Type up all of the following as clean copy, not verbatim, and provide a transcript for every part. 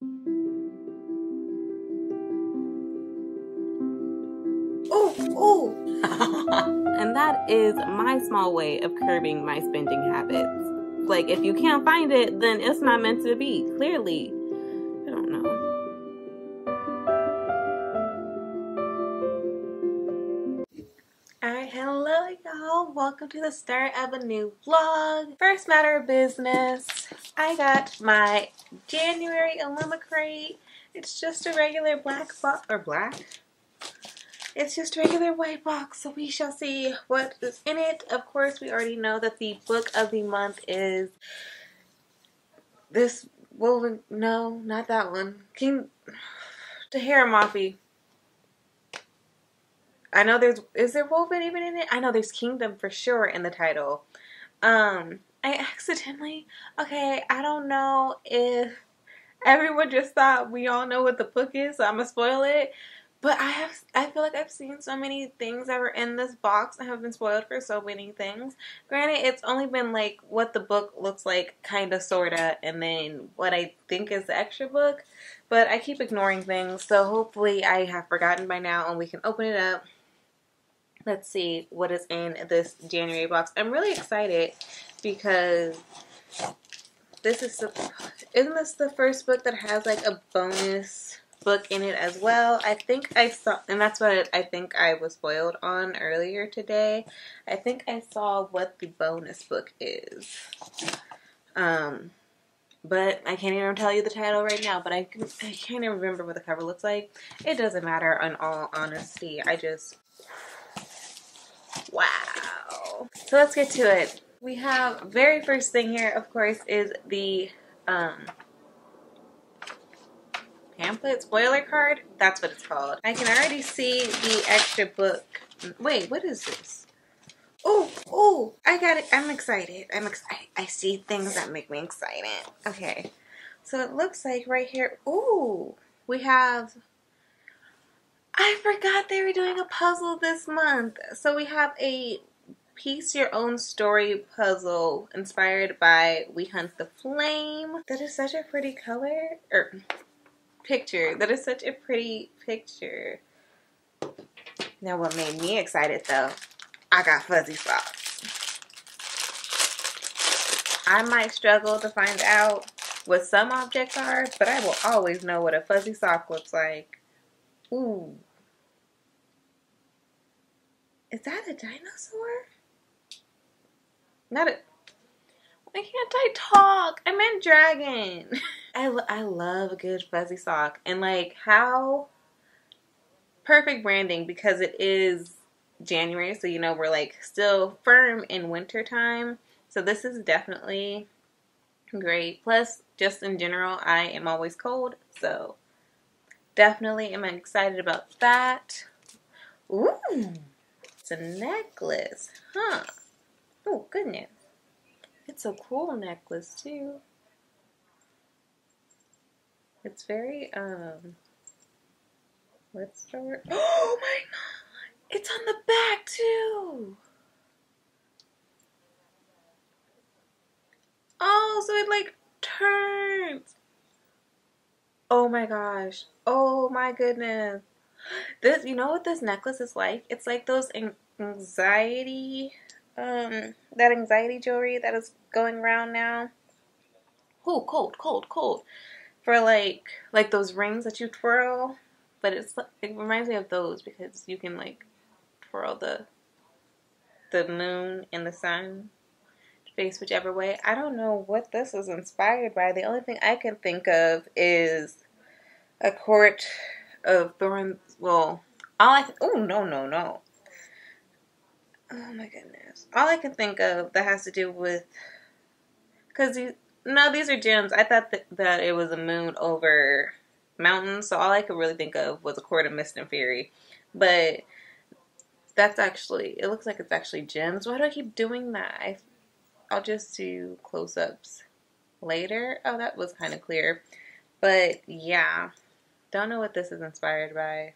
Ooh, ooh. And that is my small way of curbing my spending habits. Like, if you can't find it, then it's not meant to be. Clearly. I don't know. Alright, hello y'all. Welcome to the start of a new vlog. First matter of business. I got my January Illuma crate. It's just a regular black box, or black? It's just a regular white box, so we shall see what is in it. Of course, we already know that the book of the month is this woven, no, not that one. King Taheramafi. I know is there woven even in it? I know there's kingdom for sure in the title. I accidentally, okay, I don't know if everyone just thought we all know what the book is, so I'm gonna spoil it. But I feel like I've seen so many things that were in this box. I have been spoiled for so many things. Granted, it's only been like what the book looks like, kinda, sorta, and then what I think is the extra book. But I keep ignoring things, so hopefully I have forgotten by now and we can open it up. Let's see what is in this January box. I'm really excited because isn't this the first book that has like a bonus book in it as well? I think I saw, and that's what I think I was spoiled on earlier today. I think I saw what the bonus book is. But I can't even tell you the title right now, but I can't even remember what the cover looks like. It doesn't matter, in all honesty. Wow. So let's get to it. We have, very first thing here, of course, is the pamphlet, spoiler card. That's what it's called. I can already see the extra book. Wait, what is this? Oh, I got it. I'm excited. I see things that make me excited. Okay. So it looks like right here, ooh, we have, I forgot they were doing a puzzle this month. So we have a piece your own story puzzle inspired by We Hunt the Flame. That is such a pretty color, or picture. That is such a pretty picture. Now what made me excited though, I got fuzzy socks. I might struggle to find out what some objects are, but I will always know what a fuzzy sock looks like. Ooh. Is that a dinosaur? Not a... Why can't I talk? I meant dragon. I love a good fuzzy sock. And like how perfect branding, because it is January, so you know we're like still firm in winter time. So this is definitely great. Plus, just in general, I am always cold, so definitely am excited about that. Ooh, it's a necklace, huh? Oh goodness, it's a cool necklace too. It's very let's start. Oh my god, it's on the back too. Oh, so it like turns. Oh my gosh. Oh my goodness. This, you know what this necklace is like? It's like those anxiety, that anxiety jewelry that is going around now. Oh, cold, cold, cold. For like those rings that you twirl, but it reminds me of those because you can like twirl the moon and the sun, face whichever way. I don't know what this is inspired by. The only thing I can think of is a court of thorns. Well, oh no. Oh my goodness. All I can think of that has to do with, because these are gems. I thought that it was a moon over mountains, so all I could really think of was a court of mist and fury. But that's actually, it looks like it's actually gems. Why do I keep doing that? I'll just do close-ups later. Oh, that was kind of clear. But yeah, don't know what this is inspired by.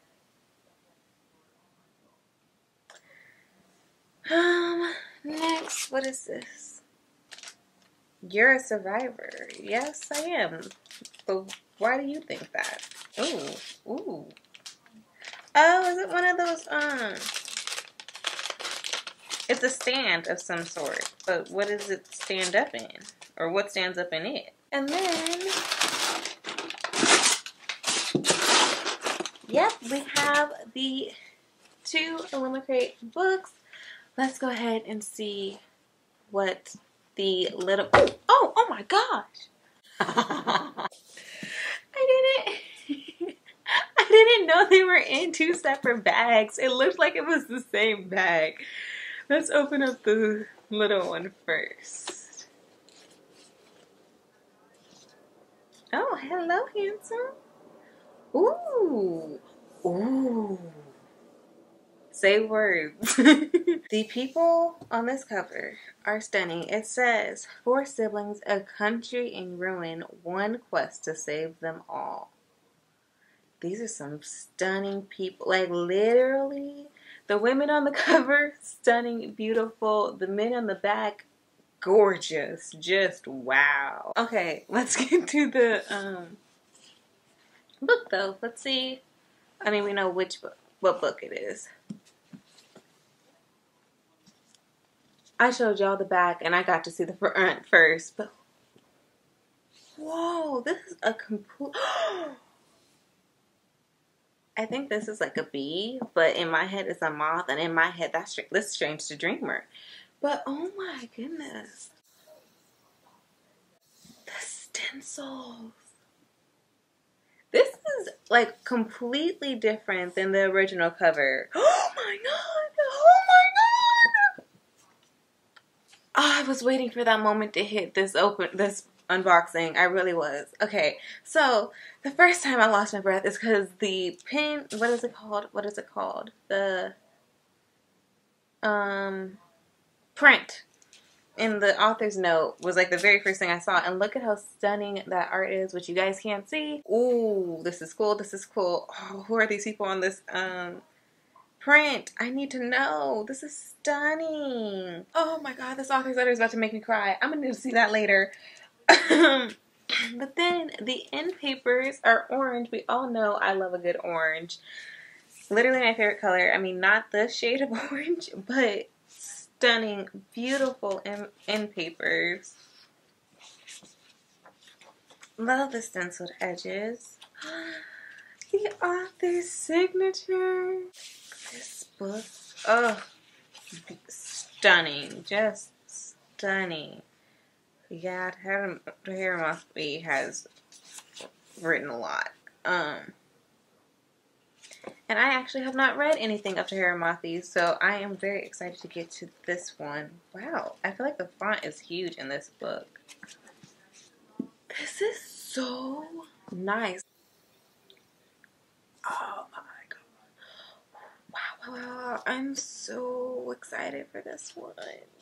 Next, what is this? You're a survivor. Yes, I am. The Why do you think that? Ooh, ooh. Oh, is it one of those, it's a stand of some sort, but what does it stand up in? Or what stands up in it? And then, yep, we have the 2 Illumicrate books. Let's go ahead and see what the little, oh my gosh. I didn't know they were in 2 separate bags. It looked like it was the same bag. Let's open up the little one first. Oh, hello, handsome. Ooh. Ooh. Say words. The people on this cover are stunning. It says, 4 siblings, a country in ruin, one quest to save them all. These are some stunning people. Like, literally, the women on the cover, stunning, beautiful. The men on the back, gorgeous. Just wow. Okay, let's get to the book, though. Let's see. I mean, we know what book it is. I showed y'all the back, and I got to see the front first. But whoa, this is a complete... I think this is like a bee, but in my head it's a moth, and in my head that's Strange to Dreamer. But oh my goodness. The stencils. This is like completely different than the original cover. Oh my god! Oh my god! Oh, I was waiting for that moment to hit this unboxing. I really was. Okay, so the first time I lost my breath is because the pin, what is it called? What is it called? The print in the author's note was like the very first thing I saw, and look at how stunning that art is, which you guys can't see. Ooh, this is cool. This is cool. Oh, who are these people on this print? I need to know. This is stunning. Oh my god, this author's letter is about to make me cry. I'm gonna need to see that later. But then the end papers are orange. We all know I love a good orange. Literally my favorite color. I mean, not the shade of orange, but stunning, beautiful end papers. Love the stenciled edges. The author's signature. This book, oh, stunning, just stunning. Yeah, Tahereh has written a lot. And I actually have not read anything of Tahereh, so I am very excited to get to this one. Wow, I feel like the font is huge in this book. This is so nice. Oh my god. Wow. I'm so excited for this one.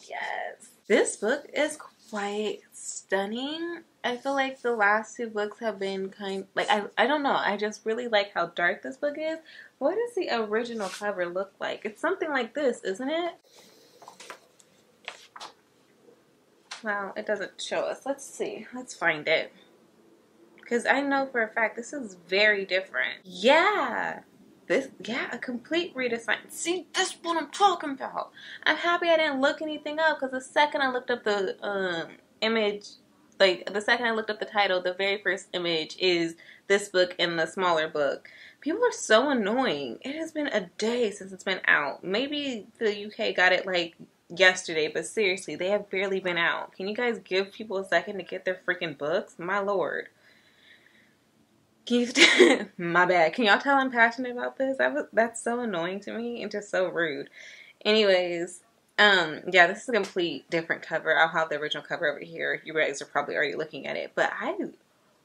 Yes. This book is quite stunning. I feel like the last 2 books have been I don't know. I just really like how dark this book is. What does the original cover look like? It's something like this, isn't it? Well, it doesn't show us. Let's see. Let's find it. Because I know for a fact this is very different. Yeah. A complete redesign. See, that's what I'm talking about. I'm happy I didn't look anything up, because the second I looked up the image, like the second I looked up the title, the very first image is this book in the smaller book. People are so annoying. It has been a day since it's been out. Maybe the UK got it like yesterday, but seriously, they have barely been out. Can you guys give people a second to get their freaking books? My lord. My bad. Can y'all tell I'm passionate about this? That's so annoying to me and just so rude. Anyways, yeah, this is a complete different cover. I'll have the original cover over here. You guys are probably already looking at it, but I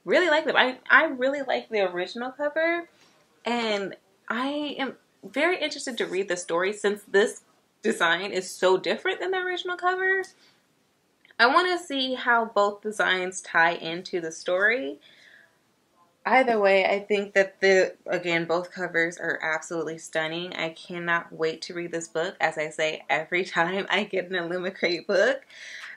really like them. I really like the original cover, and I am very interested to read the story since this design is so different than the original cover. I want to see how both designs tie into the story. Either way, I think that both covers are absolutely stunning. I cannot wait to read this book, as I say every time I get an Illumicrate book.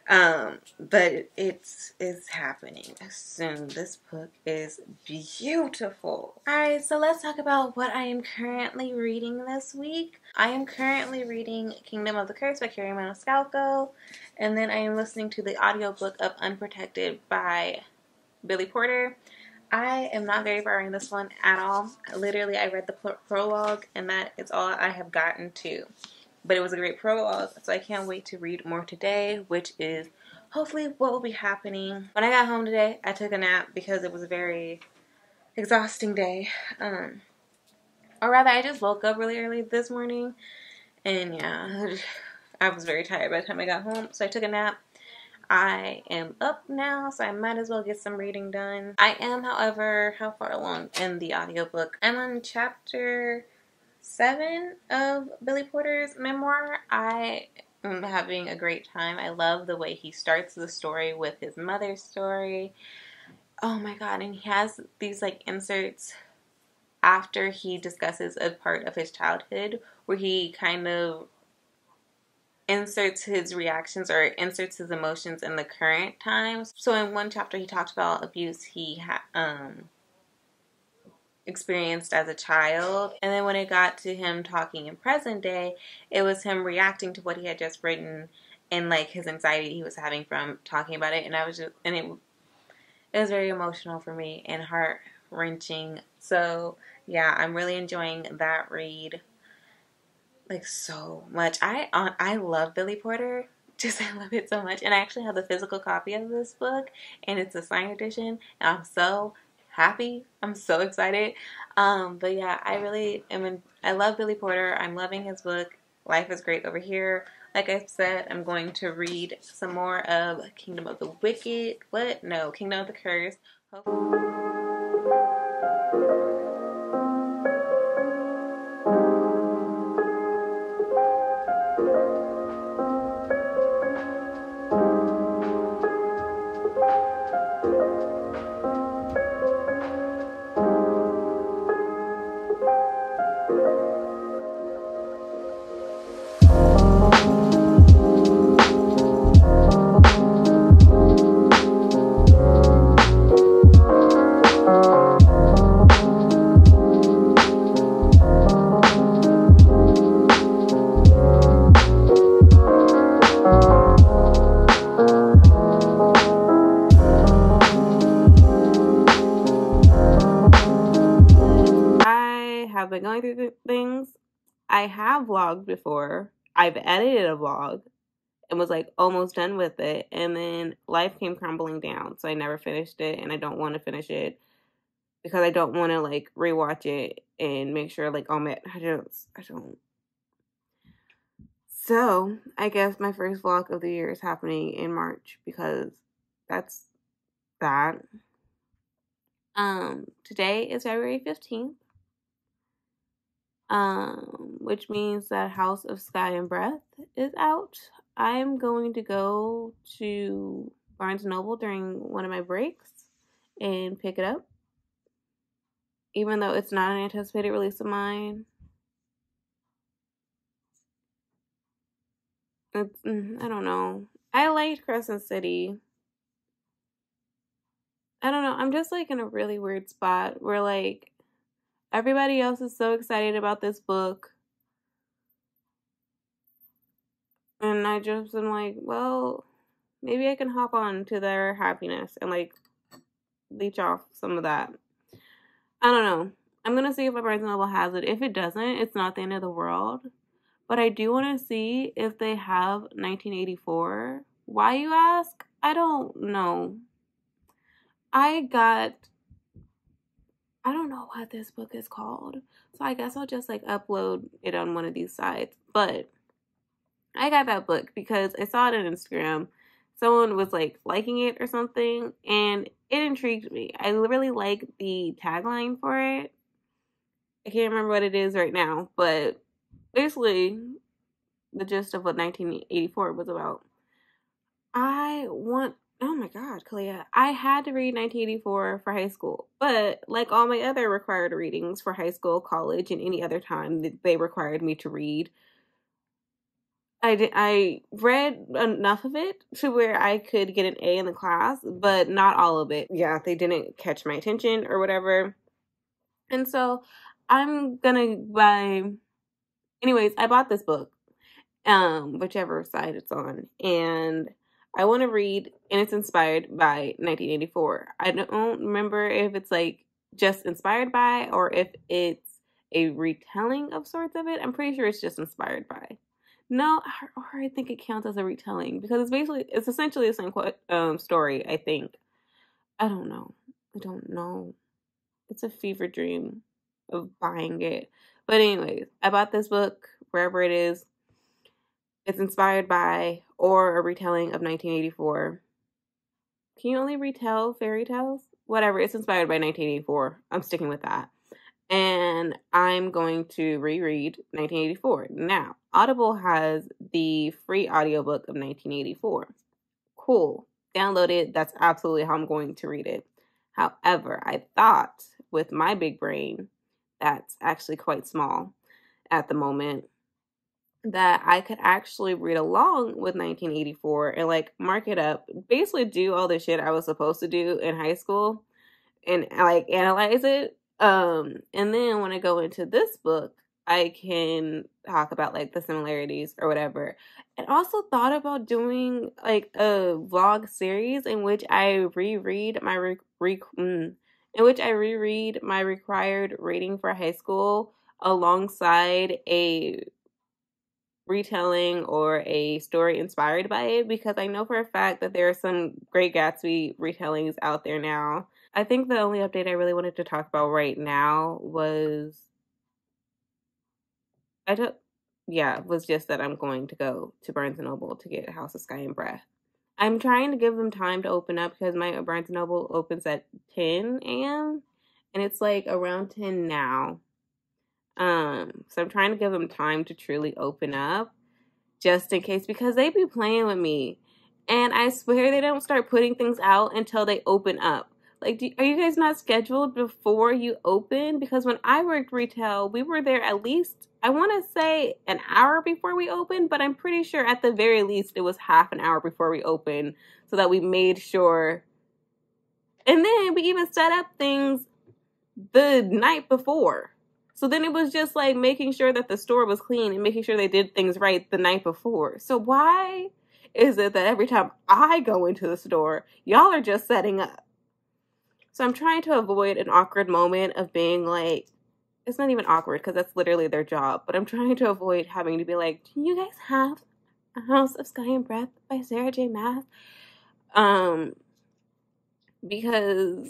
But it's happening soon. This book is beautiful. Alright, so let's talk about what I am currently reading this week. I am currently reading Kingdom of the Curse by Carrie Maniscalco, and then I am listening to the audiobook of Unprotected by Billy Porter. I am not very far in this one at all. Literally, I read the prologue, and that is all I have gotten to. But it was a great prologue, so I can't wait to read more today, which is hopefully what will be happening. When I got home today, I took a nap because it was a very exhausting day. Or rather, I just woke up really early this morning, and yeah, I was very tired by the time I got home, so I took a nap. I am up now, so I might as well get some reading done. I am, however, how far along in the audiobook? I'm on chapter 7 of Billy Porter's memoir. I am having a great time. I love the way he starts the story with his mother's story. Oh my god, and he has these like inserts after he discusses a part of his childhood where he kind of inserts his reactions or inserts his emotions in the current times. So in one chapter he talked about abuse he experienced as a child, and then when it got to him talking in present day, it was him reacting to what he had just written and like his anxiety he was having from talking about it. And it was very emotional for me and heart wrenching. So yeah, I'm really enjoying that read like so much. I love Billy Porter. Just I love it so much. And I actually have the physical copy of this book, and it's a signed edition, and I'm so happy. I'm so excited. But yeah, I love Billy Porter. I'm loving his book. Life is Great Over Here. Like I said, I'm going to read some more of Kingdom of the Wicked. What? No, Kingdom of the Curse. Have been going through things. I have vlogged before. I've edited a vlog and was like almost done with it, and then life came crumbling down, so I never finished it, and I don't want to finish it because I don't want to like rewatch it and make sure like I don't. So I guess my first vlog of the year is happening in March because that's that. Today is February 15th. Which means that House of Sky and Breath is out. I'm going to go to Barnes & Noble during one of my breaks and pick it up. Even though it's not an anticipated release of mine. I don't know. I liked Crescent City. I don't know. I'm just like in a really weird spot where like everybody else is so excited about this book. And I just am like, well, maybe I can hop on to their happiness and like leech off some of that. I don't know. I'm going to see if my Barnes & Noble has it. If it doesn't, it's not the end of the world. But I do want to see if they have 1984. Why, you ask? I don't know. I don't know what this book is called. So I guess I'll just like upload it on one of these sites. But I got that book because I saw it on Instagram. Someone was like liking it or something, and it intrigued me. I really like the tagline for it. I can't remember what it is right now, but basically the gist of what 1984 was about. I want Oh my God, Kalia. I had to read 1984 for high school, but like all my other required readings for high school, college, and any other time that they required me to read, I read enough of it to where I could get an A in the class, but not all of it. Yeah, they didn't catch my attention or whatever. And so I'm gonna buy, anyways, I bought this book, whichever side it's on, and I want to read, and it's inspired by 1984. I don't remember if it's like just inspired by or if it's a retelling of sorts of it. I'm pretty sure it's just inspired by. No, or I think it counts as a retelling because it's essentially the same story. I think. I don't know. I don't know. It's a fever dream of buying it. But anyways, I bought this book wherever it is. It's inspired by or a retelling of 1984. Can you only retell fairy tales? Whatever. It's inspired by 1984. I'm sticking with that. And I'm going to reread 1984. Now, Audible has the free audiobook of 1984. Cool. Download it. That's absolutely how I'm going to read it. However, I thought with my big brain, that's actually quite small at the moment, that I could actually read along with 1984 and like mark it up, basically do all the shit I was supposed to do in high school and like analyze it. And then when I go into this book, I can talk about like the similarities or whatever. And also thought about doing like a vlog series in which I reread my in which I reread my required reading for high school alongside a retelling or a story inspired by it, because I know for a fact that there are some Great Gatsby retellings out there now. I think the only update I really wanted to talk about right now was I don't was just that I'm going to go to Barnes& and Noble to get House of Sky and Breath. I'm trying to give them time to open up because my Barnes& and Noble opens at 10 a.m. and it's like around 10 now. So I'm trying to give them time to truly open up, just in case, because they be playing with me. And I swear they don't start putting things out until they open up. Like, are you guys not scheduled before you open? Because when I worked retail, we were there at least, I want to say an hour before we opened, but I'm pretty sure at the very least it was half an hour before we opened so that we made sure. And then we even set up things the night before. So then it was just like making sure that the store was clean and making sure they did things right the night before. So why is it that every time I go into the store, y'all are just setting up? So I'm trying to avoid an awkward moment of being like, it's not even awkward because that's literally their job, but I'm trying to avoid having to be like, do you guys have A House of Sky and Breath by Sarah J. Maas? Because,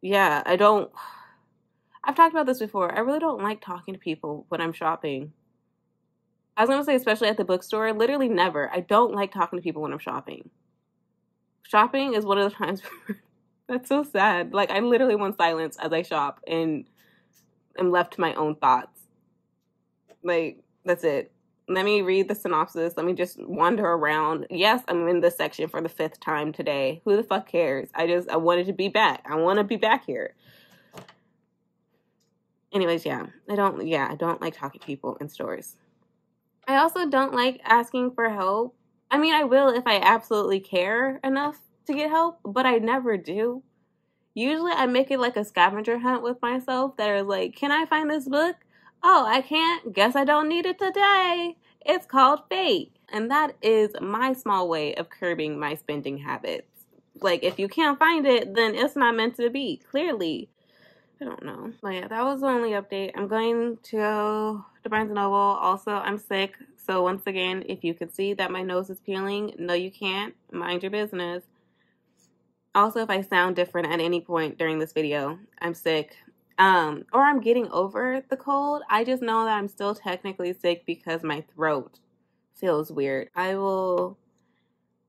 yeah, I've talked about this before. I really don't like talking to people when I'm shopping. I was going to say, especially at the bookstore, literally never. I don't like talking to people when I'm shopping. Shopping is one of the times that's so sad. Like, I literally want silence as I shop and am left to my own thoughts. Like, that's it. Let me read the synopsis. Let me just wander around. Yes, I'm in this section for the 5th time today. Who the fuck cares? I wanted to be back. I want to be back here. Anyways, I don't like talking to people in stores. I also don't like asking for help. I mean, I will if I absolutely care enough to get help, but I never do. Usually I make it like a scavenger hunt with myself that are like, can I find this book? Oh, I can't. Guess I don't need it today. It's called fate. And that is my small way of curbing my spending habits. Like, if you can't find it, then it's not meant to be, clearly. I don't know. But yeah, that was the only update. I'm going to go to Barnes & Noble. Also, I'm sick. So once again, if you can see that my nose is peeling, no you can't. Mind your business. Also, if I sound different at any point during this video, I'm sick. Or I'm getting over the cold. I just know that I'm still technically sick because my throat feels weird. I will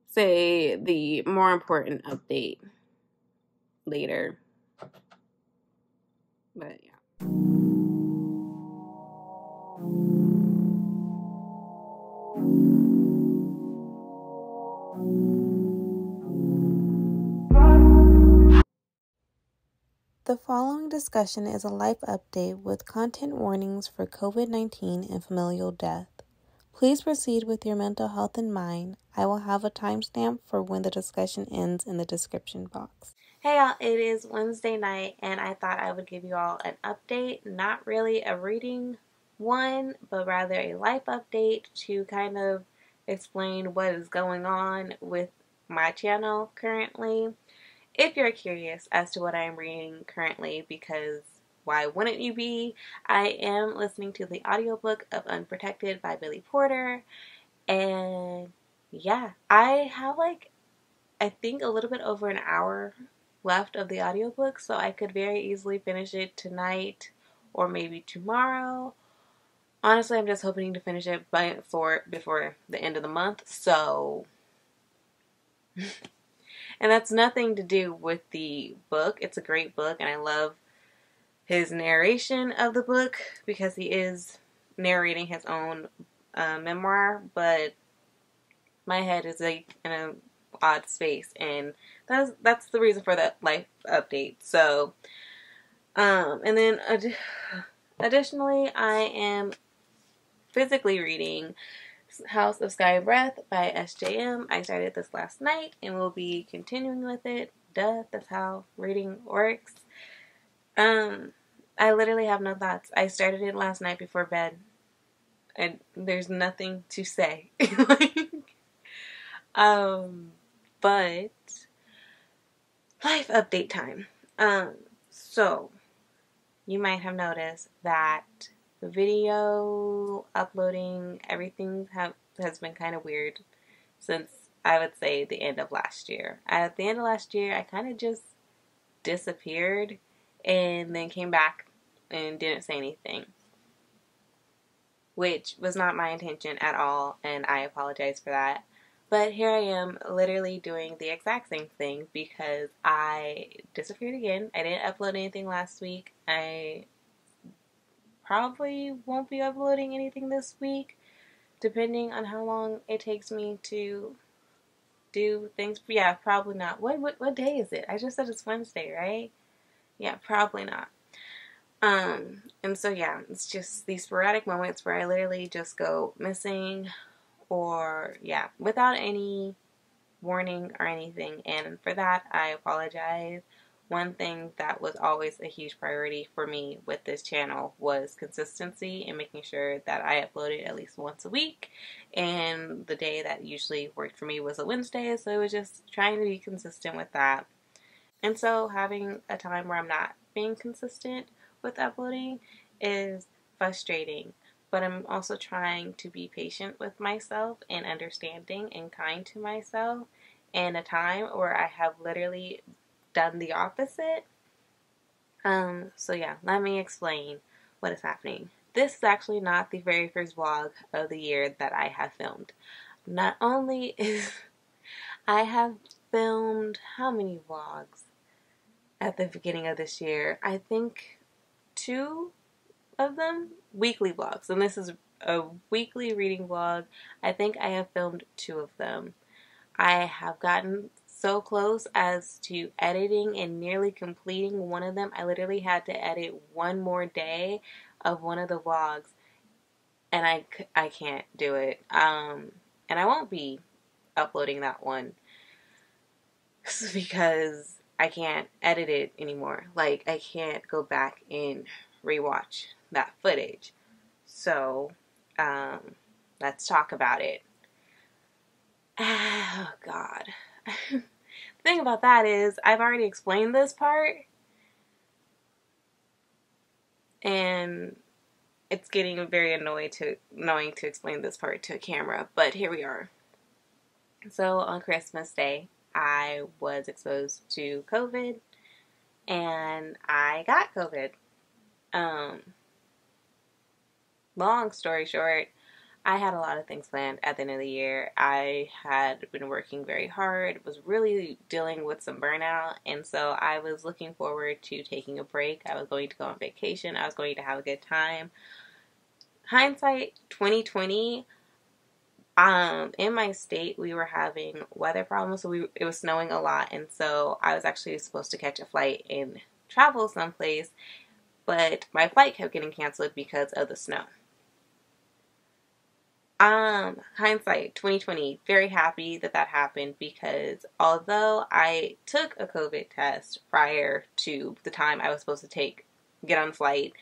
say the more important update later. But yeah. The following discussion is a life update with content warnings for COVID-19 and familial death. Please proceed with your mental health in mind. I will have a timestamp for when the discussion ends in the description box. Hey y'all, it is Wednesday night and I thought I would give you all an update, not really a reading one, but rather a life update to kind of explain what is going on with my channel currently. If you're curious as to what I am reading currently, because why wouldn't you be? I am listening to the audiobook of Unprotected by Billy Porter, and yeah, I have I think a little bit over an hour left of the audiobook, so I could very easily finish it tonight or maybe tomorrow. Honestly, I'm just hoping to finish it before the end of the month, so... And that's nothing to do with the book. It's a great book, and I love his narration of the book because he is narrating his own memoir, but my head is in an odd space, and that's the reason for that life update. So, and then additionally, I am physically reading House of Sky and Breath by SJM. I started this last night and will be continuing with it. Duh, that's how reading works. I literally have no thoughts. I started it last night before bed and there's nothing to say. But life update time. So you might have noticed that the video uploading, everything has been kind of weird since, I would say, the end of last year. At the end of last year, I kind of just disappeared and then came back and didn't say anything, which was not my intention at all, and I apologize for that. But here I am literally doing the exact same thing because I disappeared again. I didn't upload anything last week. I probably won't be uploading anything this week, depending on how long it takes me to do things. Yeah, probably not. What day is it? I just said it's Wednesday, right? Yeah, probably not. And so yeah, it's just these sporadic moments where I literally just go missing, or yeah, without any warning or anything, and for that I apologize. One thing that was always a huge priority for me with this channel was consistency and making sure that I uploaded at least once a week, and the day that usually worked for me was a Wednesday, so it was just trying to be consistent with that. And so having a time where I'm not being consistent with uploading is frustrating, but I'm also trying to be patient with myself and understanding and kind to myself in a time where I have literally done the opposite. So yeah, let me explain what is happening. This is actually not the very first vlog of the year that I have filmed. Not only is I have filmed how many vlogs at the beginning of this year? I think 2 of them weekly vlogs, and this is a weekly reading vlog. I think I have filmed 2 of them. I have gotten so close as to editing and nearly completing one of them. I literally had to edit one more day of one of the vlogs, and I can't do it. And I won't be uploading that one because I can't edit it anymore. Like, I can't go back and rewatch that footage. So, let's talk about it. Oh, God. The thing about that is, I've already explained this part, and it's getting very annoying to explain this part to a camera, but here we are. So, on Christmas Day, I was exposed to COVID, and I got COVID. Long story short, I had a lot of things planned at the end of the year. I had been working very hard, was really dealing with some burnout, and so I was looking forward to taking a break. I was going to go on vacation. I was going to have a good time. Hindsight 2020, in my state, we were having weather problems, so it was snowing a lot, and so I was actually supposed to catch a flight in travel someplace, but my flight kept getting canceled because of the snow. Hindsight 2020, very happy that that happened, because although I took a COVID test prior to the time I was supposed to get on flight,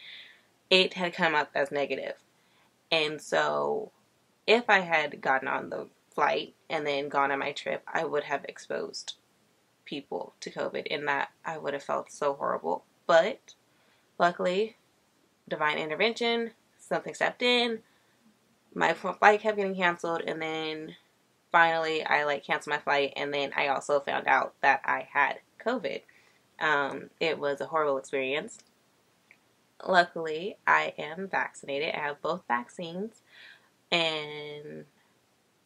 it had come up as negative. And so if I had gotten on the flight and then gone on my trip, I would have exposed people to COVID, and that I would have felt so horrible. But luckily, divine intervention, something stepped in. My flight kept getting canceled, and then finally I canceled my flight, and then I also found out that I had COVID. It was a horrible experience. Luckily, I am vaccinated. I have both vaccines, and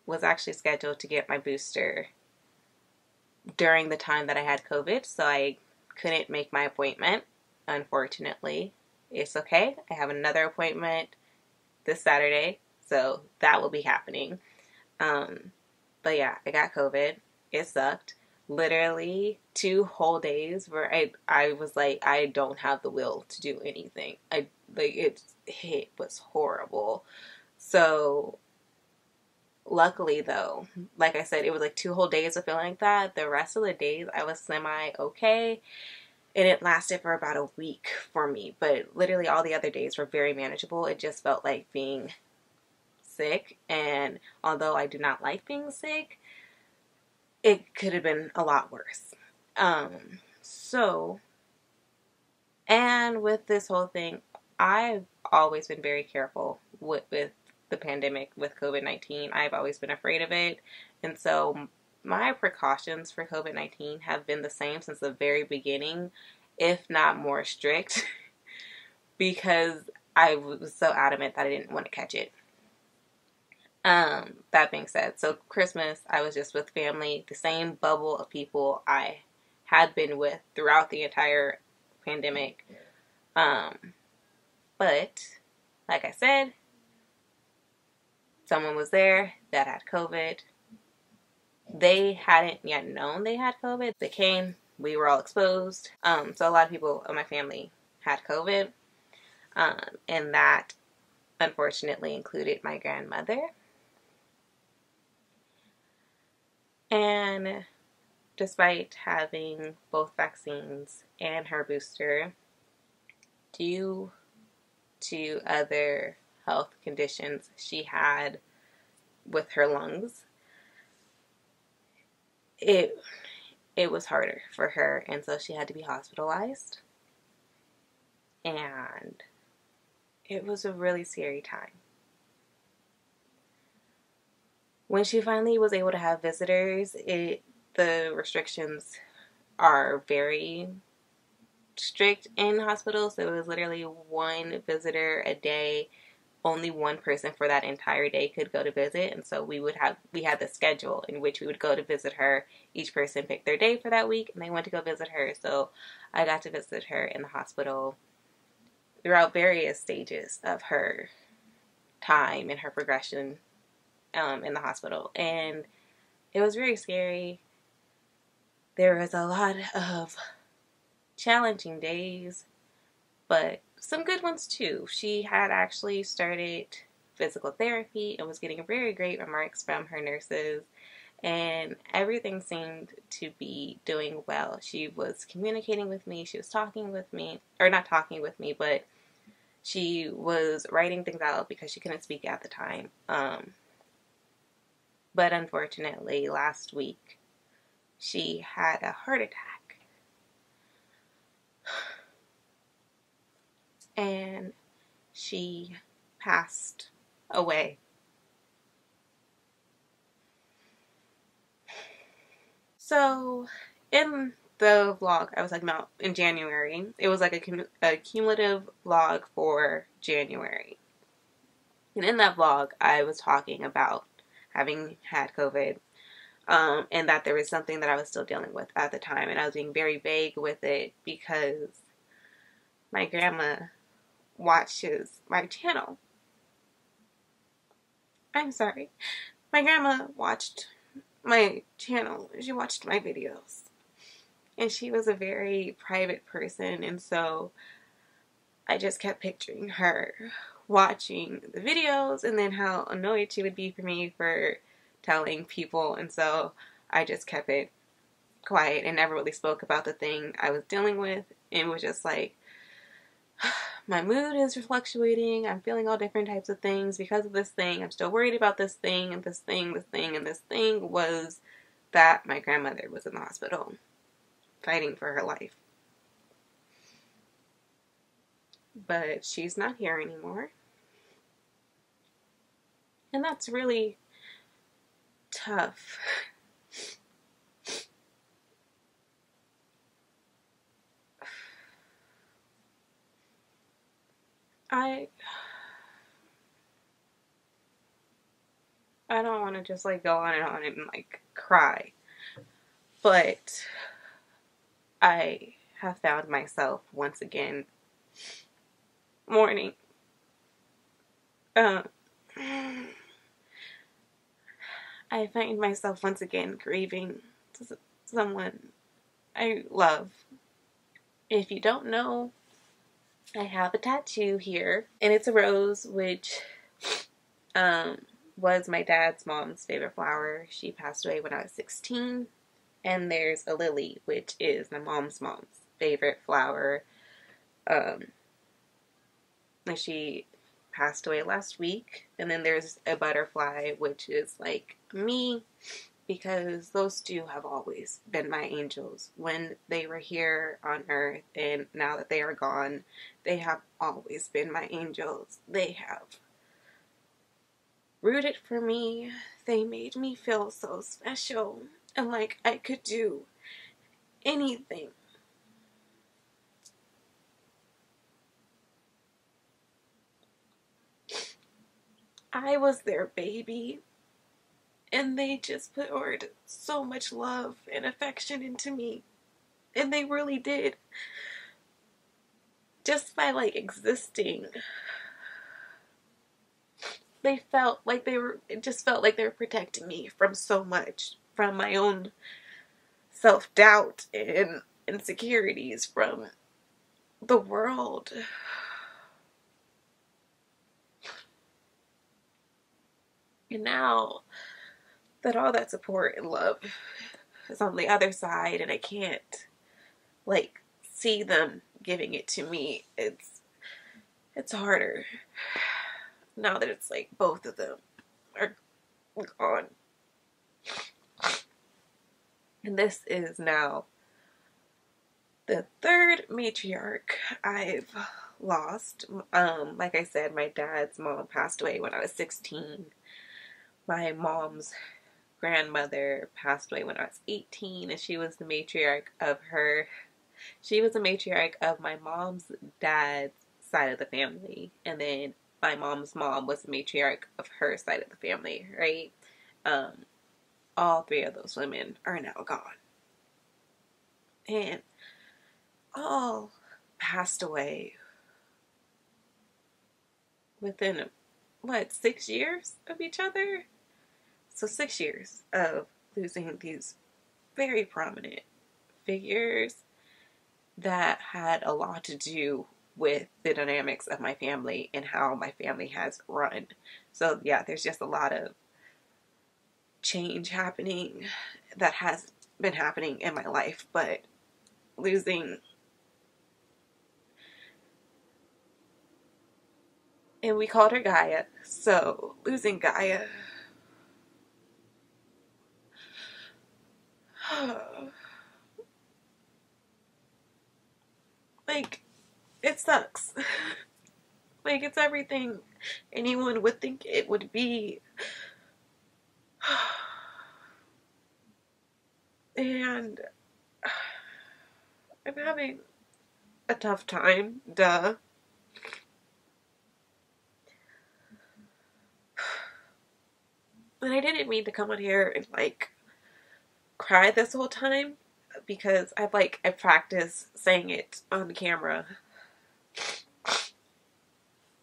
was actually scheduled to get my booster during the time that I had COVID, so I couldn't make my appointment, unfortunately. It's okay. I have another appointment this Saturday, so that will be happening. But yeah, I got COVID. It sucked. Literally 2 whole days where I was like, I don't have the will to do anything. It was horrible. So luckily though, like I said, it was 2 whole days of feeling like that. The rest of the days I was semi-okay, and it lasted for about a week for me. But literally all the other days were very manageable. It just felt like being sick, and although I do not like being sick, it could have been a lot worse. And with this whole thing, I've always been very careful with the pandemic, with COVID-19. I've always been afraid of it. And so my precautions for COVID-19 have been the same since the very beginning, if not more strict, because I was so adamant that I didn't want to catch it. That being said, so Christmas, I was just with family, the same bubble of people I had been with throughout the entire pandemic. But, like I said, someone was there that had COVID. They hadn't yet known they had COVID. They came, we were all exposed. So a lot of people in my family had COVID. And that, unfortunately, included my grandmother. And despite having both vaccines and her booster, due to other health conditions she had with her lungs, it was harder for her, and so she had to be hospitalized. And it was a really scary time. When she finally was able to have visitors, the restrictions are very strict in hospitals. So it was literally 1 visitor a day. Only 1 person for that entire day could go to visit. And so we had the schedule in which we would go to visit her. Each person picked their day for that week, and they went to go visit her. So I got to visit her in the hospital throughout various stages of her time and her progression in the hospital. And it was very scary. There was a lot of challenging days, but some good ones too. She had actually started physical therapy and was getting very great remarks from her nurses, and everything seemed to be doing well. She was communicating with me, she was talking with me, or not talking with me, but she was writing things out because she couldn't speak at the time. But unfortunately, last week, she had a heart attack. And she passed away. So, in the vlog I was talking about in January, it was like a cumulative vlog for January. And in that vlog, I was talking about having had COVID, and that there was something that I was still dealing with at the time, and I was being very vague with it because my grandma watches my channel. I'm sorry. My grandma watched my channel. She watched my videos. And she was a very private person, and so I just kept picturing her watching the videos and then how annoyed she would be for me for telling people, and so I just kept it quiet and never really spoke about the thing I was dealing with. And was just like, my mood is fluctuating, I'm feeling all different types of things because of this thing, I'm still worried about this thing, and this thing, and this thing was that my grandmother was in the hospital fighting for her life. But she's not here anymore. And that's really tough. I don't want to just like go on and like cry. But I have found myself once again mourning. I find myself once again grieving someone I love. If you don't know, I have a tattoo here, and it's a rose, which was my dad's mom's favorite flower. She passed away when I was 16. And there's a lily, which is my mom's favorite flower. And she passed away last week. And then there's a butterfly, which is like me, because those two have always been my angels. When they were here on earth and now that they are gone, they have always been my angels. They have rooted for me. They made me feel so special and like I could do anything. I was their baby, and they just poured so much love and affection into me. And they really did. Just by like existing. It just felt like they were protecting me from so much. From my own self-doubt and insecurities, from the world. And now that all that support and love is on the other side and I can't like see them giving it to me, it's harder now that it's like both of them are gone. And this is now the third matriarch I've lost. Like I said, my dad's mom passed away when I was 16. My mom's grandmother passed away when I was 18, and she was the matriarch of my mom's dad's side of the family. And then my mom's mom was the matriarch of her side of the family, right? All three of those women are now gone. And all passed away within, 6 years of each other? So 6 years of losing these very prominent figures that had a lot to do with the dynamics of my family and how my family has run. So yeah, there's just a lot of change happening that has been happening in my life, but losing, and we called her Gaia, so losing Gaia, like, it sucks. Like, it's everything anyone would think it would be. And I'm having a tough time, duh. And I didn't mean to come on here and, like, cry this whole time, because I practiced saying it on camera.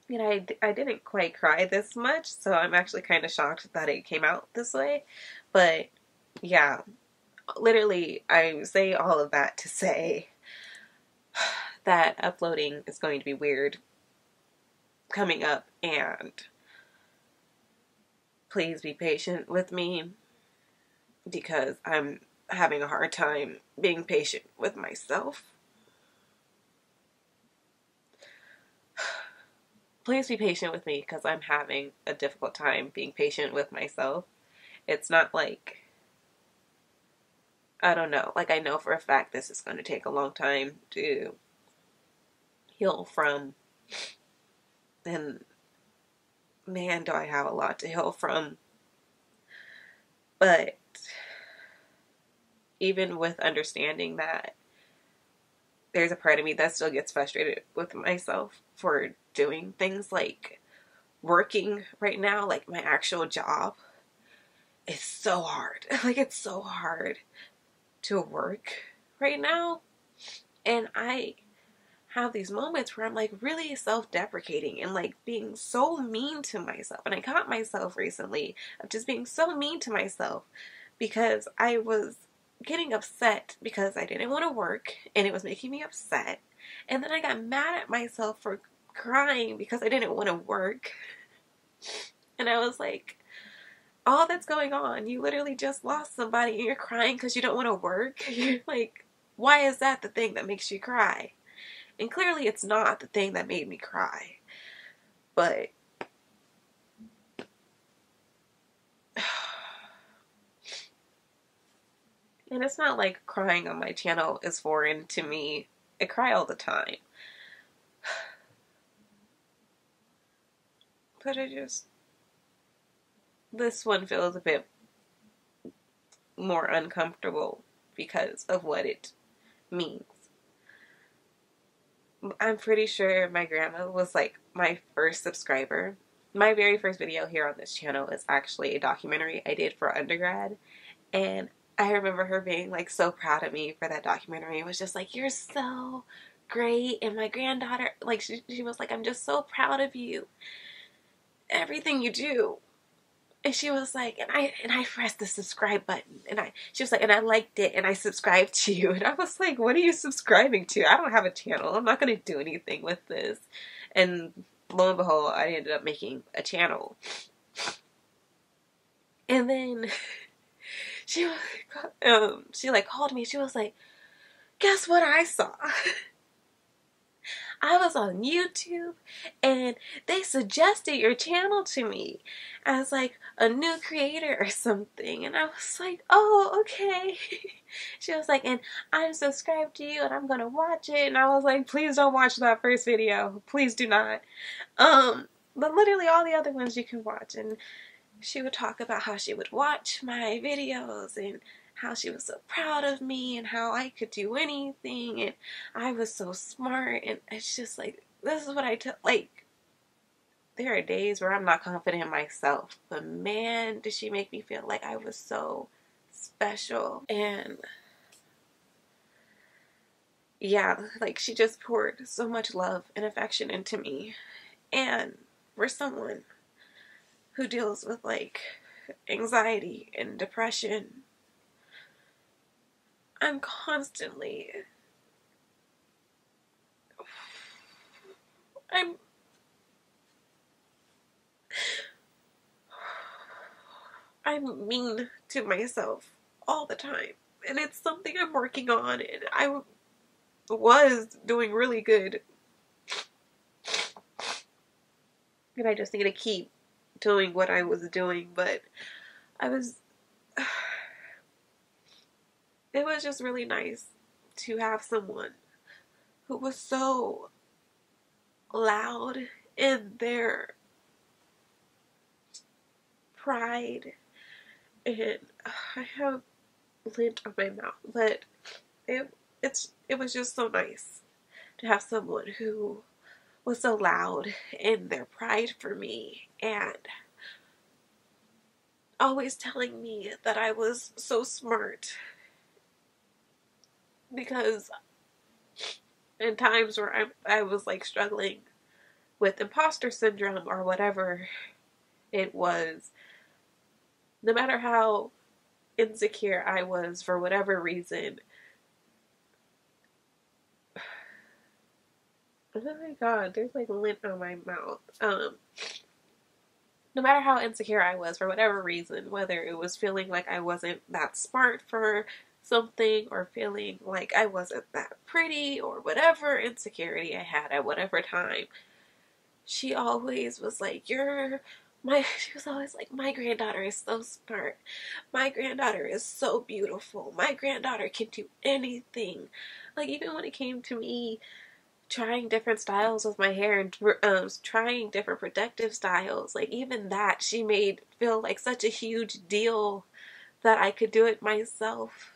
And I didn't quite cry this much, so I'm actually kind of shocked that it came out this way. But, yeah, literally, I say all of that to say that uploading is going to be weird coming up, and please be patient with me because I'm having a hard time being patient with myself. Please be patient with me because I'm having a difficult time being patient with myself. It's not like, I don't know, like I know for a fact this is going to take a long time to heal from, and man, do I have a lot to heal from. But even with understanding that, there's a part of me that still gets frustrated with myself for doing things like working right now. Like my actual job is so hard. Like it's so hard to work right now. And I have these moments where I'm like really self-deprecating and like being so mean to myself. And I caught myself recently of just being so mean to myself because I was getting upset because I didn't want to work and it was making me upset. And then I got mad at myself for crying because I didn't want to work. And I was like, all that's going on, you literally just lost somebody and you're crying because you don't want to work. You're like, why is that the thing that makes you cry? And clearly it's not the thing that made me cry. But and it's not like crying on my channel is foreign to me. I cry all the time. But this one feels a bit more uncomfortable because of what it means. I'm pretty sure my grandma was like my first subscriber. My very first video here on this channel is actually a documentary I did for undergrad. And I remember her being like so proud of me for that documentary. It was just like, you're so great. And my granddaughter, like she was like, I'm just so proud of you. Everything you do. And she was like, and I pressed the subscribe button, and she was like, and I liked it, and I subscribed to you. And I was like, what are you subscribing to? I don't have a channel. I'm not going to do anything with this. And lo and behold, I ended up making a channel. And then she like called me. She was like, guess what I saw? I was on YouTube and they suggested your channel to me as like a new creator or something. And I was like, oh, okay. She was like, and I'm subscribed to you and I'm going to watch it. And I was like, please don't watch that first video. Please do not. But literally all the other ones you can watch. And she would talk about how she would watch my videos and how she was so proud of me and how I could do anything and I was so smart. And it's just like, this is what I tell, like, there are days where I'm not confident in myself, but man, did she make me feel like I was so special. And yeah, like she just poured so much love and affection into me. And for someone who deals with like anxiety and depression, I'm constantly, I'm mean to myself all the time. And it's something I'm working on, and I was doing really good. And I just need to keep doing what I was doing, but it was just really nice to have someone who was so loud in their pride. And I have lint on my mouth, but it was just so nice to have someone who was so loud in their pride for me and always telling me that I was so smart. Because in times where I was like struggling with imposter syndrome or whatever it was, no matter how insecure I was for whatever reason. Oh my god, there's like lint on my mouth. No matter how insecure I was for whatever reason, whether it was feeling like I wasn't that smart for something or feeling like I wasn't that pretty or whatever insecurity I had at whatever time, she always was like, she was always like, my granddaughter is so smart. My granddaughter is so beautiful. My granddaughter can do anything. Like, even when it came to me trying different styles with my hair and trying different protective styles, like, even that she made feel like such a huge deal that I could do it myself.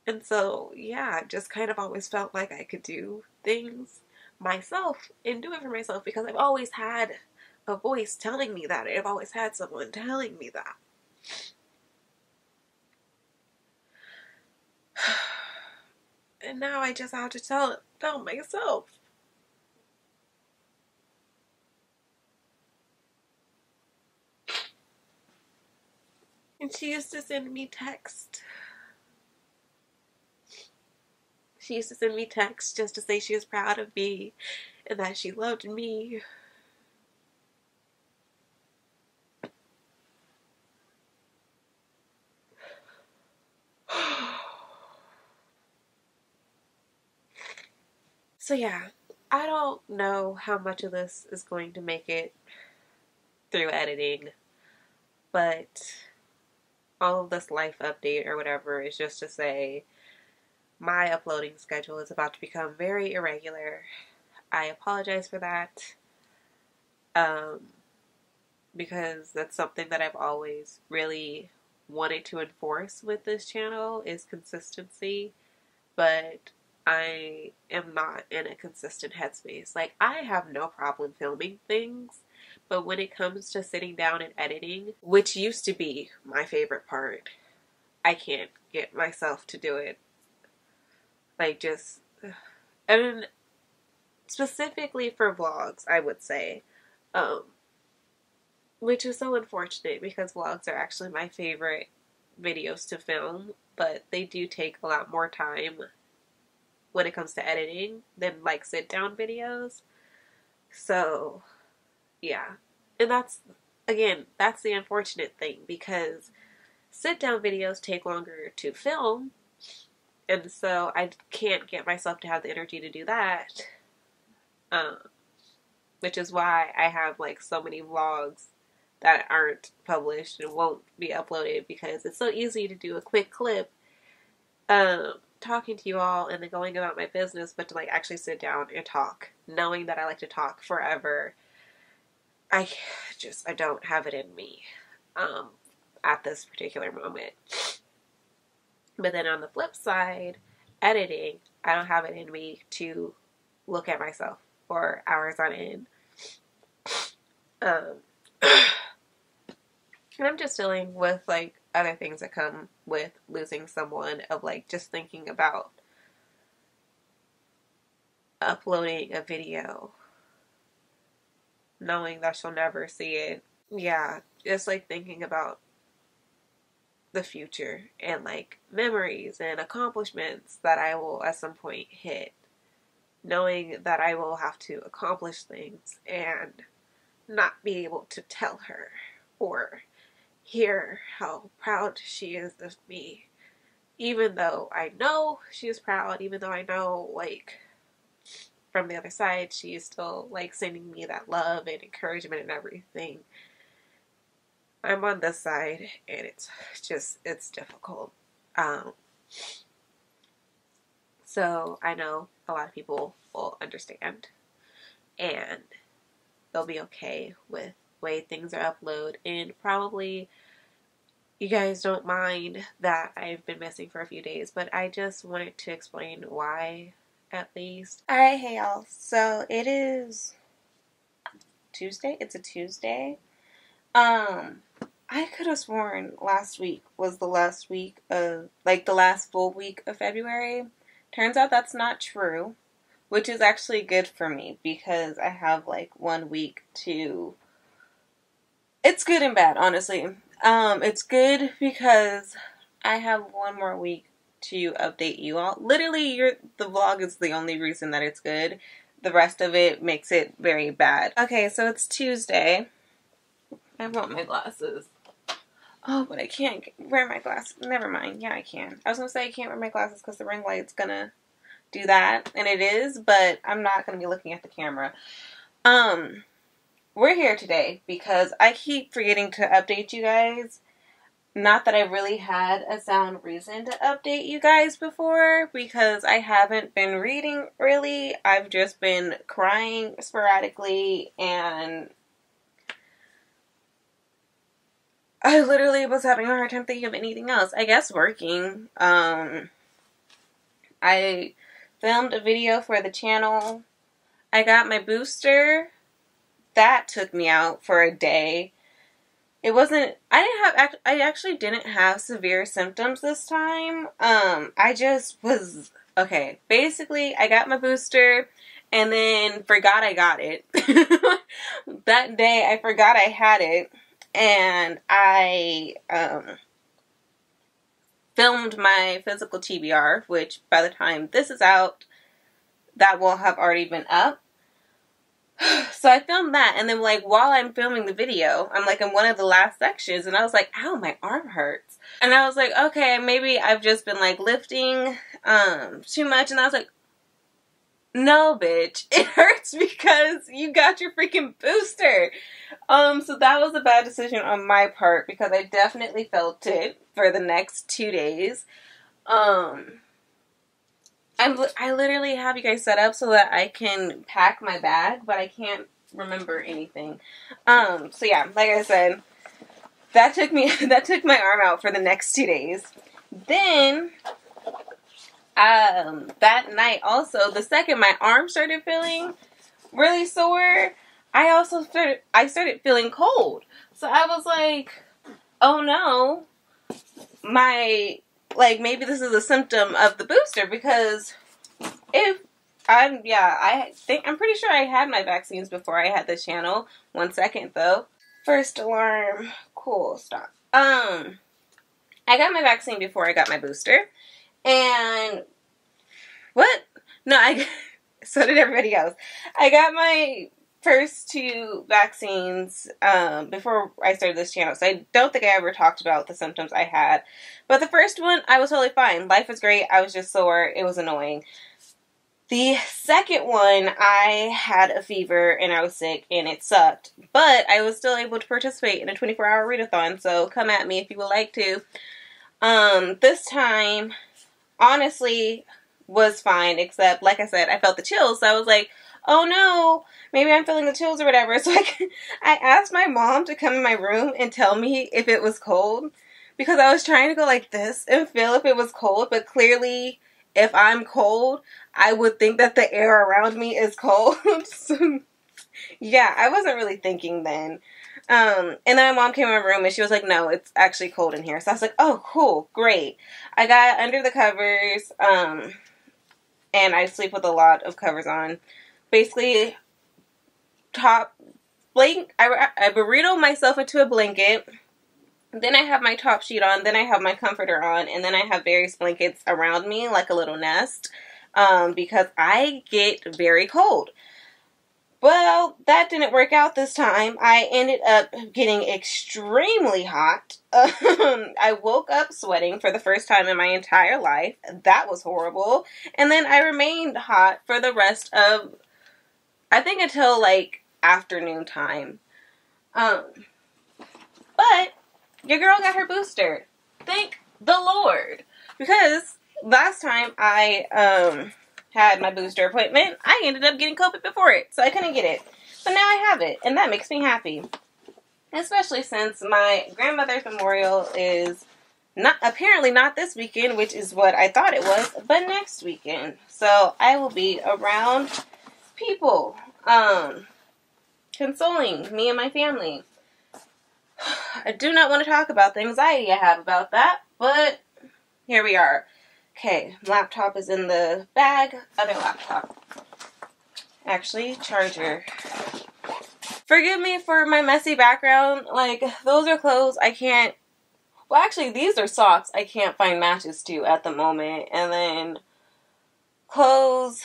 And so, yeah, just kind of always felt like I could do things myself and do it for myself because I've always had a voice telling me that. I've always had someone telling me that. And now I just have to tell myself. And she used to send me texts. She used to send me texts just to say she was proud of me and that she loved me. So yeah, I don't know how much of this is going to make it through editing, but all of this life update or whatever is just to say my uploading schedule is about to become very irregular. I apologize for that, because that's something that I've always really wanted to enforce with this channel is consistency, but I am not in a consistent headspace. Like, I have no problem filming things, but when it comes to sitting down and editing, which used to be my favorite part, I can't get myself to do it. Like, just, I mean, specifically for vlogs, I would say, which is so unfortunate because vlogs are actually my favorite videos to film, but they do take a lot more time when it comes to editing than like sit down videos. So yeah, and that's the unfortunate thing, because sit down videos take longer to film, and so I can't get myself to have the energy to do that, which is why I have like so many vlogs that aren't published and won't be uploaded, because it's so easy to do a quick clip talking to you all and then going about my business, but to like actually sit down and talk, knowing that I like to talk forever, I don't have it in me at this particular moment. But then on the flip side, editing, I don't have it in me to look at myself for hours on end. And I'm just dealing with like other things that come with losing someone, of like just thinking about uploading a video knowing that she'll never see it. Yeah, just like thinking about the future and like memories and accomplishments that I will at some point hit, knowing that I will have to accomplish things and not be able to tell her or hear how proud she is of me, even though I know she is proud, even though I know like from the other side she is still like sending me that love and encouragement and everything. I'm on this side and it's difficult. So I know a lot of people will understand and they'll be okay with the way things are uploaded, and probably you guys don't mind that I've been missing for a few days, but I just wanted to explain why, at least. Alright, hey y'all. So it is Tuesday. It's a Tuesday. I could have sworn last week was the last week of, like, the last full week of February. Turns out that's not true, which is actually good for me because I have, like, 1 week to... It's good and bad, honestly. It's good because I have one more week to update you all. Literally, the vlog is the only reason that it's good. The rest of it makes it very bad. Okay, so it's Tuesday. I want my glasses. Oh, but I can't wear my glasses. Never mind. Yeah, I can. I was gonna say I can't wear my glasses because the ring light's gonna do that, and it is, but I'm not gonna be looking at the camera. We're here today because I keep forgetting to update you guys. Not that I really had a sound reason to update you guys before, because I haven't been reading really. I've just been crying sporadically, and I literally was having a hard time thinking of anything else. I guess working. I filmed a video for the channel. I got my booster. That took me out for a day. It wasn't, I actually didn't have severe symptoms this time. I just was, okay, basically I got my booster and then forgot I got it. That day I forgot I had it, and I filmed my physical TBR, which by the time this is out, that will have already been up. So I filmed that, and then like while I'm filming the video, I'm like in one of the last sections, and I was like, ow, my arm hurts. And I was like, okay, maybe I've just been like lifting too much. And I was like, no, bitch, it hurts because you got your freaking booster. So that was a bad decision on my part, because I definitely felt it for the next 2 days. I literally have you guys set up so that I can pack my bag, but I can't remember anything. So yeah, like I said, that took my arm out for the next 2 days. Then, that night also, the second my arm started feeling really sore, I started feeling cold. So I was like, oh no, maybe this is a symptom of the booster, because I'm pretty sure I had my vaccines before I had this channel. 1 second though. First alarm. Cool, stop. I got my vaccine before I got my booster. And what? No, so did everybody else. I got my first 2 vaccines before I started this channel, so I don't think I ever talked about the symptoms I had. But the first one, I was totally fine. Life was great. I was just sore. It was annoying. The second one, I had a fever and I was sick and it sucked. But I was still able to participate in a 24-hour readathon, so come at me if you would like to. This time, honestly, was fine, except, like I said, I felt the chills, so I was like, oh no, maybe I'm feeling the chills or whatever. So I asked my mom to come in my room and tell me if it was cold, because I was trying to go like this and feel if it was cold, but clearly if I'm cold, I would think that the air around me is cold. So, yeah, I wasn't really thinking then. And then my mom came in my room and she was like, no, it's actually cold in here. So I was like, oh, cool, great. I got under the covers, and I sleep with a lot of covers on. Basically, I burrito myself into a blanket. Then I have my top sheet on. Then I have my comforter on. And then I have various blankets around me, like a little nest, because I get very cold. Well, that didn't work out this time. I ended up getting extremely hot. I woke up sweating for the first time in my entire life. That was horrible. And then I remained hot for the rest of, I think, until like afternoon time. But your girl got her booster. Thank the Lord. Because last time I had my booster appointment, I ended up getting COVID before it, so I couldn't get it. But now I have it, and that makes me happy. Especially since my grandmother's memorial is apparently not this weekend, which is what I thought it was, but next weekend. So I will be around people, consoling me and my family. I do not want to talk about the anxiety I have about that, but here we are. Okay, laptop is in the bag. Other laptop. Actually, charger. Forgive me for my messy background. Like, those are clothes I can't... Well, actually, these are socks I can't find matches to at the moment. And then clothes...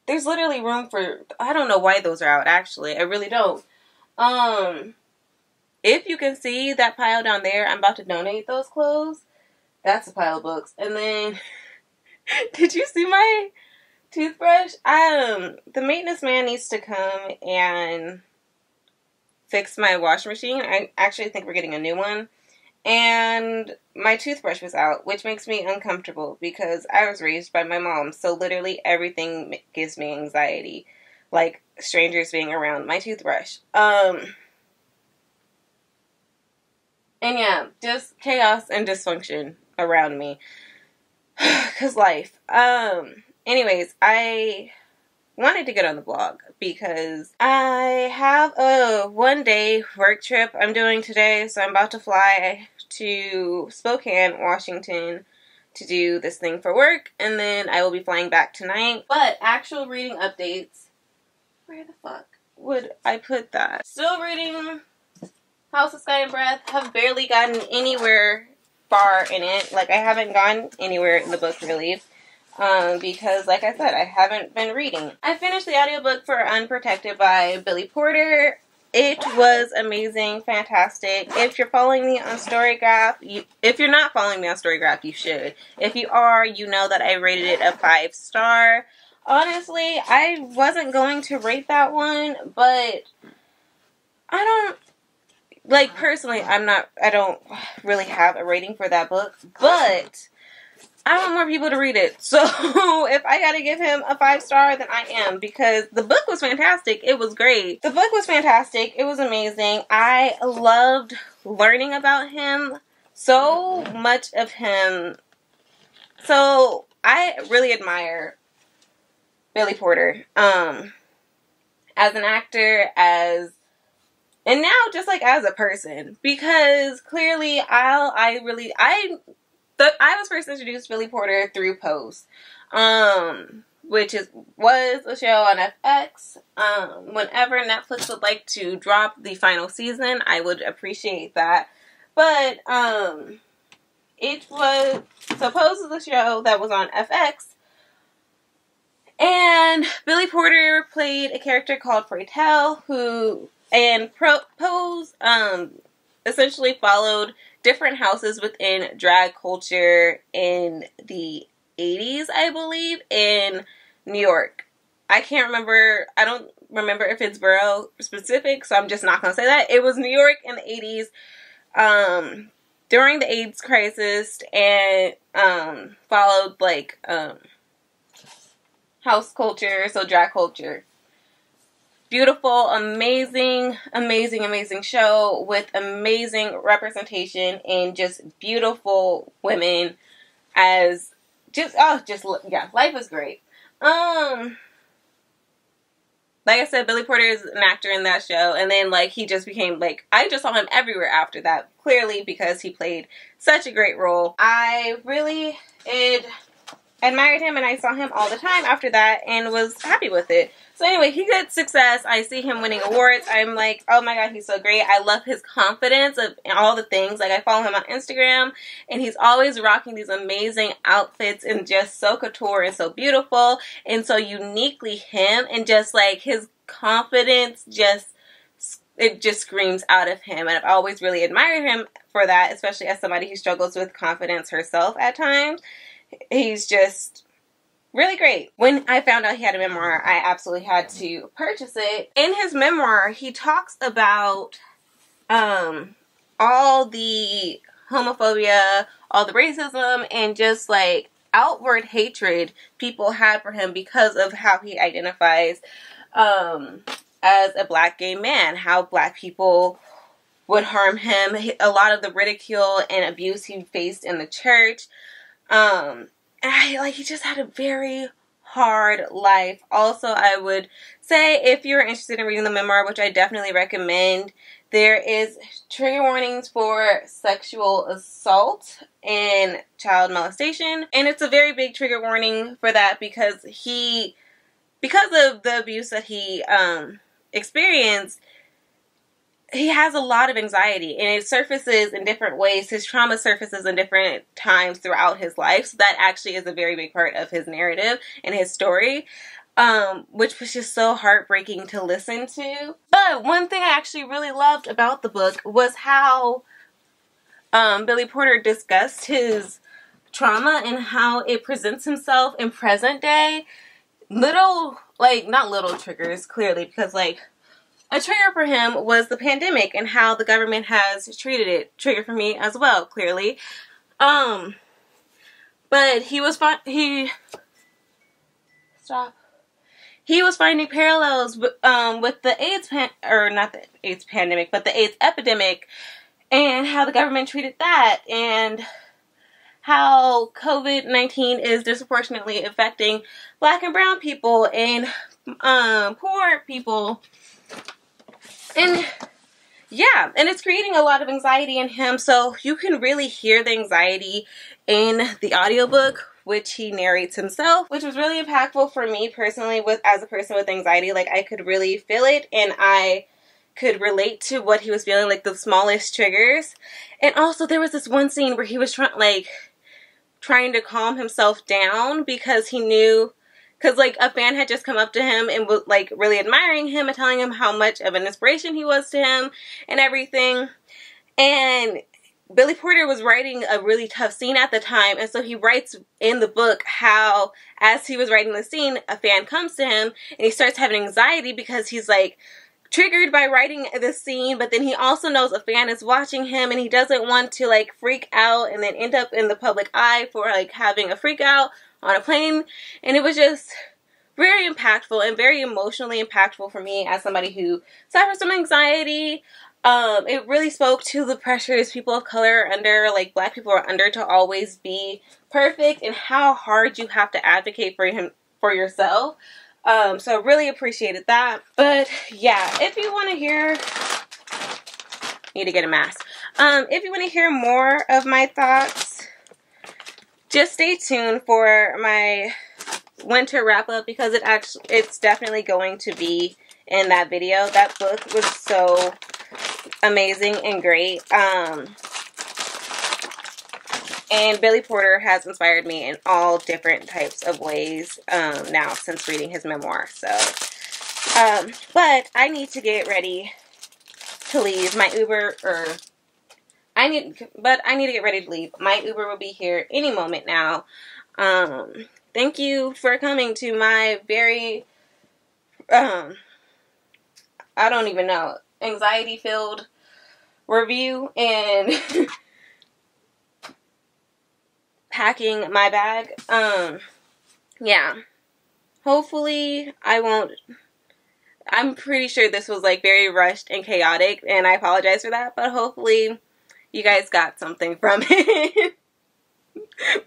There's literally room for... I don't know why those are out, actually. I really don't. If you can see that pile down there, I'm about to donate those clothes. That's a pile of books. And then... Did you see my toothbrush? The maintenance man needs to come and fix my washing machine. I actually think we're getting a new one. And my toothbrush was out, which makes me uncomfortable because I was raised by my mom. So literally everything gives me anxiety. Like strangers being around my toothbrush. And yeah, just chaos and dysfunction around me. 'Cause life. Anyways, I wanted to get on the blog because I have a one-day work trip I'm doing today. So I'm about to fly to Spokane, Washington to do this thing for work. And then I will be flying back tonight. But actual reading updates. Where the fuck would I put that? Still reading House of Sky and Breath. Have barely gotten anywhere far in it. Like, I haven't gone anywhere in the book, really. Because, like I said, I haven't been reading. I finished the audiobook for Unprotected by Billy Porter. It was amazing, fantastic. If you're following me on Storygraph, if you're not following me on Storygraph, you should. If you are, you know that I rated it a 5-star. Honestly, I wasn't going to rate that one, but I don't... Like, personally, I don't really have a rating for that book, but I want more people to read it. So, if I gotta give him a 5-star, then I am, because the book was fantastic. It was great. The book was fantastic. It was amazing. I loved learning about him. So much of him. So, I really admire Billy Porter. As an actor, and now, just like as a person, because clearly I was first introduced to Billy Porter through Pose, which was a show on FX. Whenever Netflix would like to drop the final season, I would appreciate that. But it was Pose was a show that was on FX. And Billy Porter played a character called Freytel, Pose essentially followed different houses within drag culture in the 80s, I believe, in New York. I don't remember if it's borough specific, so I'm just not going to say that. It was New York in the 80s, during the AIDS crisis, and followed, like, house culture, so drag culture. Beautiful, amazing, amazing, amazing show with amazing representation and just beautiful women as life is great. Like I said, Billy Porter is an actor in that show, and then, like, he just became, like, I just saw him everywhere after that, clearly because he played such a great role. I really admired him, and I saw him all the time after that and was happy with it. So anyway, he got success. I see him winning awards. I'm like, oh my god, he's so great. I love his confidence of all the things. Like, I follow him on Instagram, and he's always rocking these amazing outfits and just so couture and so beautiful and so uniquely him, and just like his confidence it just screams out of him. And I've always really admired him for that, especially as somebody who struggles with confidence herself at times. He's just really great. When I found out he had a memoir, I absolutely had to purchase it. In his memoir, he talks about all the homophobia, all the racism, and just like outward hatred people had for him because of how he identifies as a black gay man, how black people would harm him, a lot of the ridicule and abuse he faced in the church. He just had a very hard life. Also, I would say, if you're interested in reading the memoir, which I definitely recommend, there is trigger warnings for sexual assault and child molestation. And it's a very big trigger warning for that because of the abuse that he experience, he has a lot of anxiety, and it surfaces in different ways. His trauma surfaces in different times throughout his life. So that actually is a very big part of his narrative and his story, which was just so heartbreaking to listen to. But one thing I actually really loved about the book was how Billy Porter discussed his trauma and how it presents himself in present day. Not little triggers, clearly, because, like, a trigger for him was the pandemic and how the government has treated it. Trigger for me as well, clearly. But he was finding parallels with the not the AIDS pandemic, but the AIDS epidemic, and how the government treated that, and how COVID-19 is disproportionately affecting Black and brown people and poor people. And yeah, and it's creating a lot of anxiety in him, so you can really hear the anxiety in the audiobook, which he narrates himself, which was really impactful for me personally as a person with anxiety. Like, I could really feel it, and I could relate to what he was feeling, like the smallest triggers. And also there was this one scene where he was trying to calm himself down because he knew, because, like, a fan had just come up to him and was, like, really admiring him and telling him how much of an inspiration he was to him and everything. And Billy Porter was writing a really tough scene at the time, and so he writes in the book how, as he was writing the scene, a fan comes to him and he starts having anxiety because he's, like, triggered by writing this scene, but then he also knows a fan is watching him and he doesn't want to, like, freak out and then end up in the public eye for, like, having a freak out on a plane. And it was just very impactful and very emotionally impactful for me as somebody who suffers from anxiety. It really spoke to the pressures people of color are under, like Black people are under, to always be perfect, and how hard you have to advocate for yourself. So I really appreciated that. But yeah, if you want to hear, need to get a mask. If you want to hear more of my thoughts, just stay tuned for my winter wrap up, because it's definitely going to be in that video. That book was so amazing and great. And Billy Porter has inspired me in all different types of ways now since reading his memoir. So, but I need to get ready to leave. My Uber, I need to get ready to leave. My Uber will be here any moment now. Thank you for coming to my very, I don't even know, anxiety-filled review and packing my bag. Yeah. Hopefully I'm pretty sure this was, like, very rushed and chaotic, and I apologize for that, but hopefully you guys got something from it.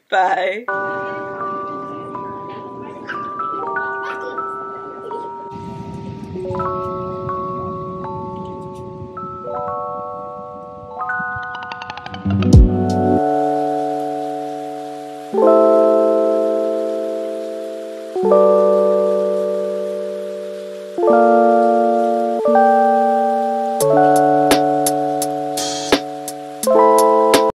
Bye. Thank you.